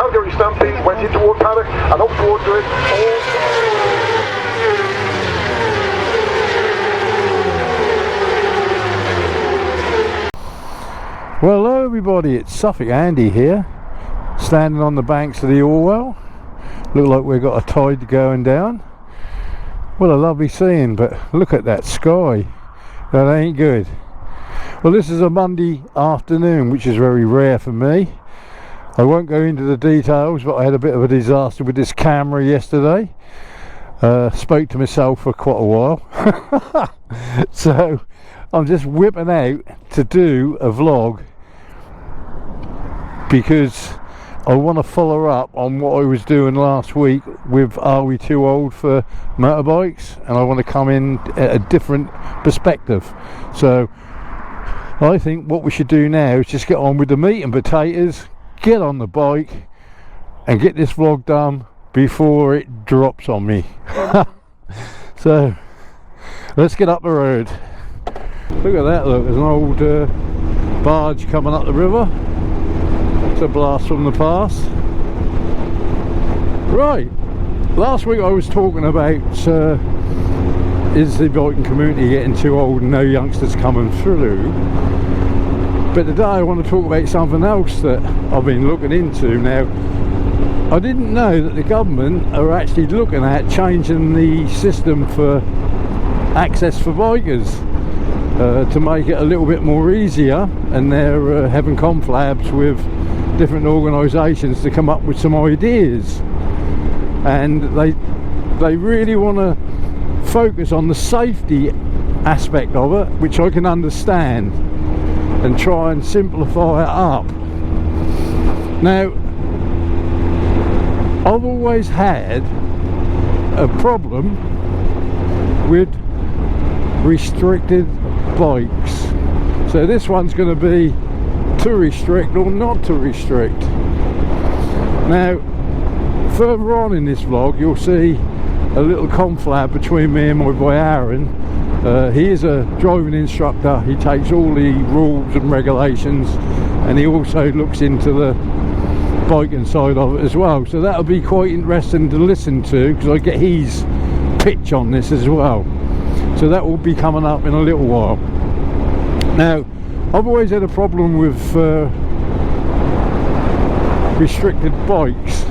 Calgary Stampede went into one paddock and up towards it. Well, hello everybody, it's Suffolk Andy here, standing on the banks of the Orwell. Look like we've got a tide going down. What a lovely scene, but look at that sky. That ain't good. Well, this is a Monday afternoon, which is very rare for me. I won't go into the details, but I had a bit of a disaster with this camera yesterday. Spoke to myself for quite a while. So I'm just whipping out to do a vlog because I want to follow up on what I was doing last week with Are We Too Old for Motorbikes, and I want to come in at a different perspective. So I think what we should do now is just get on with the meat and potatoes, get on the bike and get this vlog done before it drops on me. So let's get up the road. Look at that, look, there's an old barge coming up the river. It's a blast from the past. Right, last week I was talking about is the biking community getting too old and no youngsters coming through, but today I want to talk about something else that I've been looking into. Now, I didn't know that the government are actually looking at changing the system for access for bikers to make it a little bit more easier, and they're having conflabs with different organisations to come up with some ideas, and they really want to focus on the safety aspect of it, which I can understand, and try and simplify it up. Now, I've always had a problem with restricted bikes, so this one's going to be to restrict or not to restrict. Now, further on in this vlog you'll see a little conflab between me and my boy Aaron. He is a driving instructor. He takes all the rules and regulations, and he also looks into the biking side of it as well, so that'll be quite interesting to listen to, because I get his pitch on this as well. So that will be coming up in a little while. Now, I've always had a problem with restricted bikes,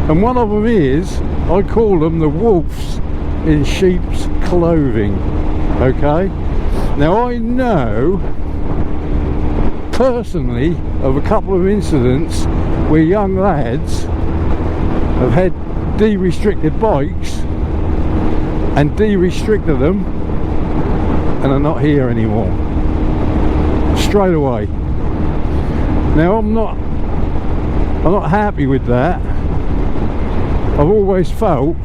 and one of them is, I call them the wolves in sheep's clothing. Okay, now I know personally of a couple of incidents where young lads have had de-restricted bikes and de-restricted them and are not here anymore straight away. Now I'm not happy with that. I've always felt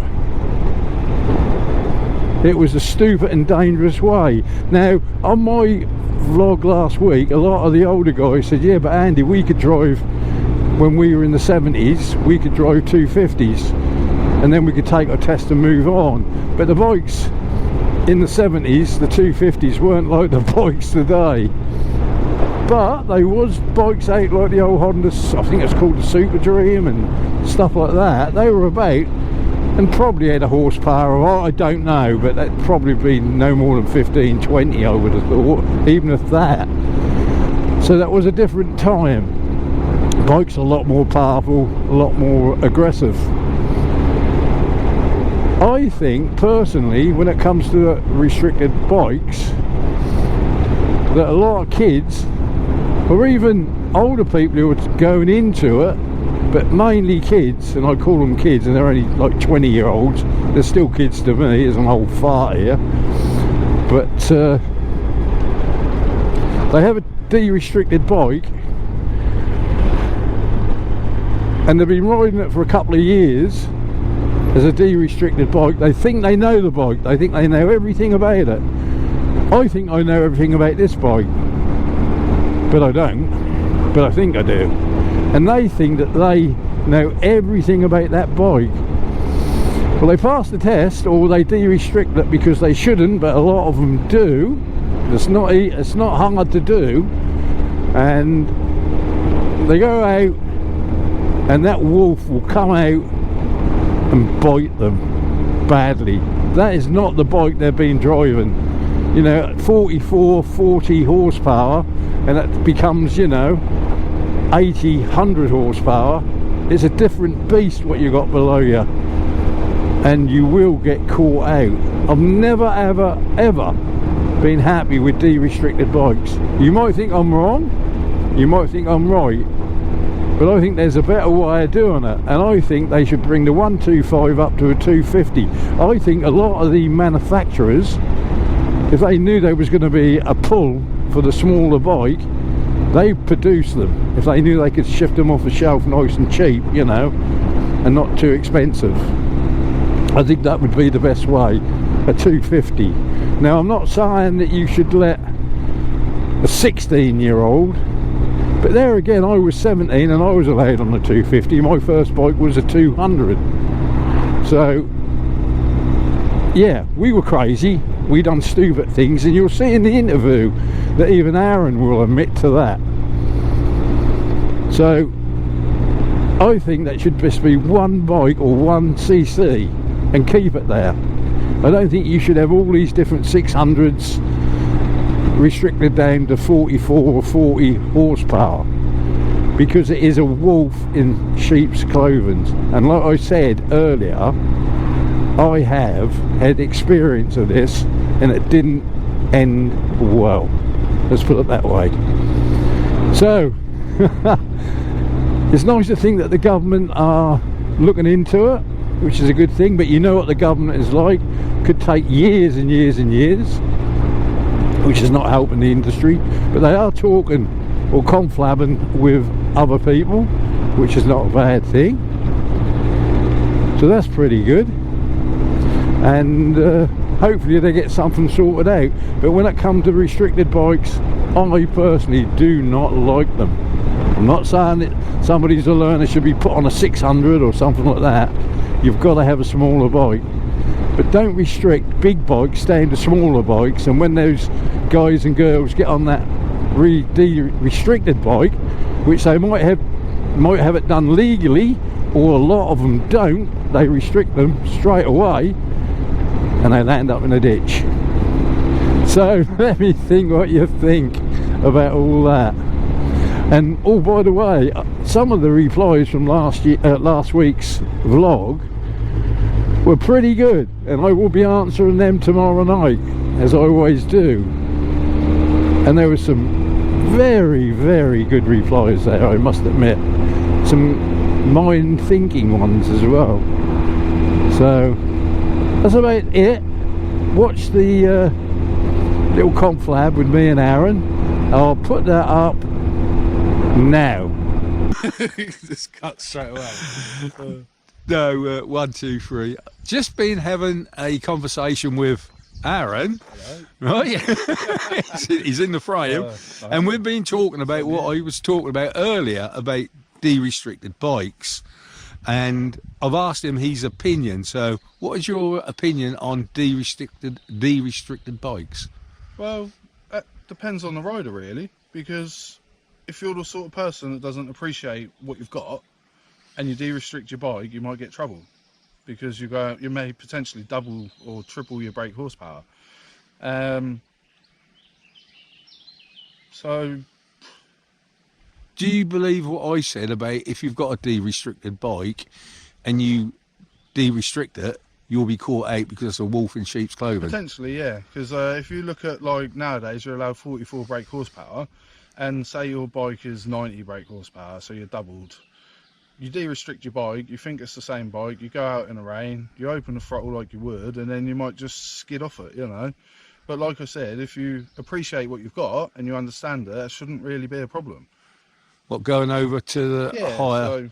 it was a stupid and dangerous way. Now, on my vlog last week, a lot of the older guys said, yeah, but Andy, we could drive, when we were in the 70s, we could drive 250s and then we could take our test and move on. But the bikes in the 70s, the 250s, weren't like the bikes today. But they was bikes out like the old Honda, I think it's called the Super Dream and stuff like that. They were about, and probably had a horsepower of, I don't know, but that'd probably be no more than 15, 20, I would have thought, even if that. So that was a different time. Bikes are a lot more powerful, a lot more aggressive. I think personally, when it comes to restricted bikes, that a lot of kids, or even older people who are going into it, but mainly kids, and I call them kids, and they're only like 20-year-olds. They're still kids to me, as an old fart here. But they have a de-restricted bike, and they've been riding it for a couple of years as a de-restricted bike. They think they know the bike. They think they know everything about it. I think I know everything about this bike, but I don't. But I think I do. And they think that they know everything about that bike. Well, they pass the test, or they de-restrict it because they shouldn't, but a lot of them do. It's not hard to do, and they go out and that wolf will come out and bite them badly. That is not the bike they've been driving. You know, 44, 40 horsepower, and that becomes, you know, 80, 100 horsepower. It's a different beast what you got below you, and you will get caught out. I've never ever been happy with de-restricted bikes. You might think I'm wrong, you might think I'm right, but I think there's a better way of doing it, and I think they should bring the 125 up to a 250. I think a lot of the manufacturers, if they knew there was going to be a pull for the smaller bike, they produce them. If they knew they could shift them off the shelf nice and cheap, you know, and not too expensive, I think that would be the best way, a 250. Now, I'm not saying that you should let a 16-year-old, but there again, I was 17 and I was allowed on the 250. My first bike was a 200. So yeah, we were crazy, we done stupid things, and you'll see in the interview that even Aaron will admit to that. So I think that should just be one bike or one cc and keep it there. I don't think you should have all these different 600s restricted down to 44 or 40 horsepower, because it is a wolf in sheep's clothing. And like I said earlier, I have had experience of this and it didn't end well, let's put it that way. So it's nice to think that the government are looking into it, which is a good thing, but you know what the government is like, could take years and years and years, which is not helping the industry. But they are talking or conflabbing with other people, which is not a bad thing, so that's pretty good. And hopefully they get something sorted out. But when it comes to restricted bikes, I personally do not like them. I'm not saying that somebody's a learner should be put on a 600 or something like that. You've got to have a smaller bike, but don't restrict big bikes down to smaller bikes. And when those guys and girls get on that restricted bike, which they might have it done legally, or a lot of them don't, they restrict them straight away and they land up in a ditch. So let me think what you think about all that. And oh, by the way, some of the replies from last week's vlog were pretty good, and I will be answering them tomorrow night, as I always do. And there were some very, very good replies there, I must admit. Some mind-thinking ones as well. So that's about it. Watch the little conflab with me and Aaron. I'll put that up now. Just cut straight away. No, 1, 2, 3. Just been having a conversation with Aaron. Hello. Right? He's in the frame. And we've been talking about what I was talking about earlier about de-restricted bikes. And I've asked him his opinion. So what is your opinion on de-restricted bikes? Well, that depends on the rider really, because if you're the sort of person that doesn't appreciate what you've got and you de-restrict your bike, you might get trouble, because you may potentially double or triple your brake horsepower. So do you believe what I said about if you've got a de-restricted bike and you de-restrict it, you'll be caught out because it's a wolf in sheep's clothing? Potentially, yeah, because if you look at, like, nowadays you're allowed 44 brake horsepower, and say your bike is 90 brake horsepower, so you're doubled. You de-restrict your bike, you think it's the same bike, you go out in the rain, you open the throttle like you would, and then you might just skid off it, you know. But like I said, if you appreciate what you've got and you understand it, it shouldn't really be a problem. What, going over to the higher?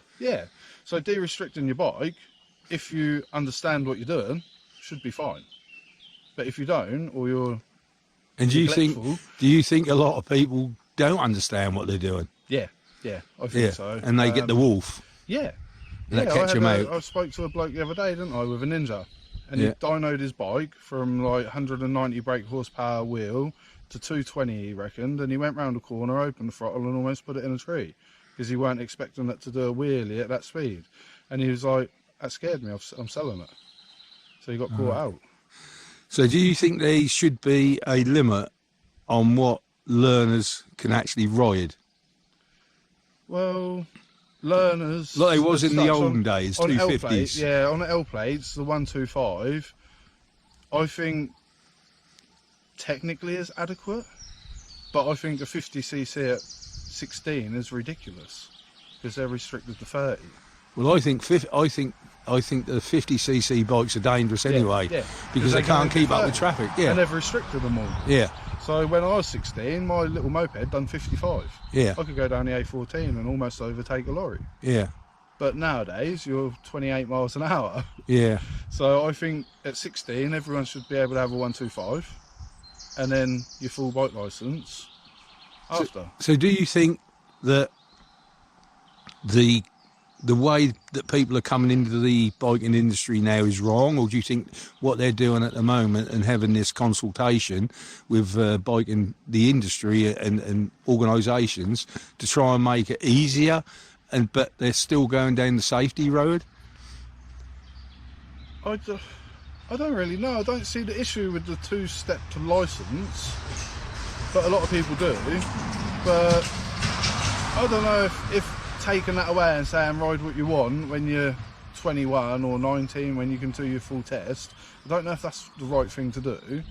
So de-restricting your bike, if you understand what you're doing, should be fine. But if you don't, or you're do you think a lot of people don't understand what they're doing? Yeah, I think so. And they get the wolf. Yeah. And that catch them out. I spoke to a bloke the other day, didn't I, with a Ninja, and he dynoed his bike from like 190 brake horsepower wheel to 220, he reckoned, and he went round the corner, opened the throttle, and almost put it in a tree. because he weren't expecting it to do a wheelie at that speed. And he was like, that scared me, I'm selling it. So he got caught out. So do you think there should be a limit on what learners can actually ride? Well, learners... Like it was in the such olden days, on 250s. L-plates, yeah, on the L-plates, the 125, I think technically is adequate, but I think a 50cc at 16 is ridiculous because they're restricted to 30. Well, I think the 50cc bikes are dangerous anyway, because they can't keep up with traffic. Yeah, and they've restricted them all. Yeah. So when I was 16, my little moped done 55. Yeah. I could go down the A14 and almost overtake a lorry. Yeah. But nowadays, you're 28 miles an hour. Yeah. So I think at 16, everyone should be able to have a 125, and then your full bike licence after. So do you think that the way that people are coming into the biking industry now is wrong, or do you think what they're doing at the moment and having this consultation with biking the industry and organisations to try and make it easier, but they're still going down the safety road? I don't really know. I don't see the issue with the two-step to licence, but a lot of people do. But I don't know if taking that away and saying ride what you want when you're 21 or 19 when you can do your full test, I don't know if that's the right thing to do,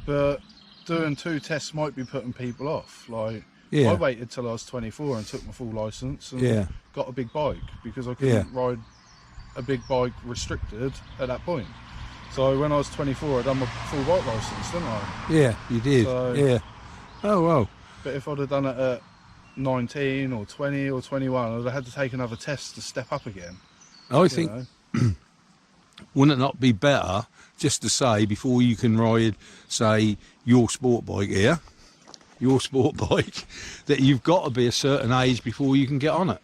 but doing 2 tests might be putting people off. Like, I waited till I was 24 and took my full licence and got a big bike because I couldn't ride a big bike restricted at that point. So when I was 24, I done my full bike licence, didn't I? Yeah, you did. So, yeah. Oh well. But if I'd have done it at 19 or 20 or 21, I'd have had to take another test to step up again. I think, wouldn't it not be better just to say before you can ride, say, your sport bike here, your sport bike, that you've got to be a certain age before you can get on it?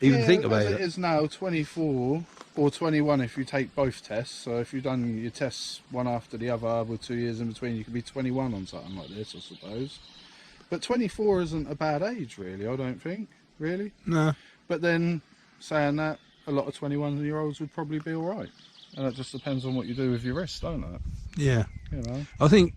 Even think about it. It is now 24 or 21 if you take both tests. So if you've done your tests one after the other with 2 years in between, you could be 21 on something like this, I suppose. But 24 isn't a bad age, really, I don't think, really. No. But then, saying that, a lot of 21-year-olds would probably be all right. And it just depends on what you do with your wrist, don't it? Yeah. You know? I think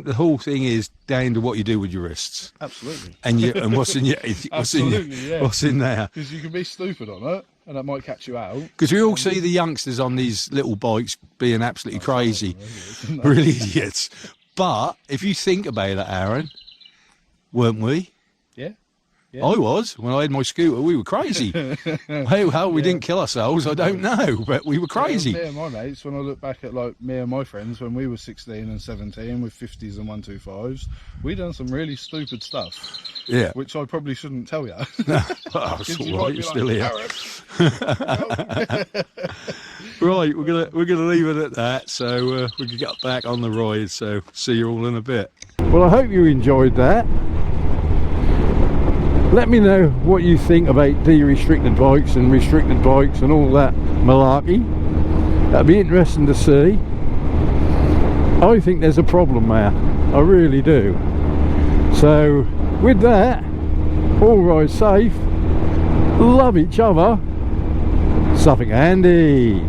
the whole thing is down to what you do with your wrists. Absolutely. And what's in your what's in there. Because you can be stupid on it, and that might catch you out. Because we all see the youngsters on these little bikes being absolutely crazy, really idiots. But if you think about it, Aaron, weren't we? Yeah. I was. When I had my scooter, we were crazy. How we didn't kill ourselves, I don't know, but we were crazy. Me and my mates, when I look back at like me and my friends when we were 16 and 17 with 50s and 125s, we done some really stupid stuff. Yeah. Which I probably shouldn't tell you. No, well, it's all right, you're still here. Right, we're gonna leave it at that, so we can get back on the ride. So see you all in a bit. Well, I hope you enjoyed that. Let me know what you think about de-restricted bikes and restricted bikes and all that malarkey. That'd be interesting to see. I think there's a problem there, I really do. So with that, all ride safe, love each other, Suffolk Andy.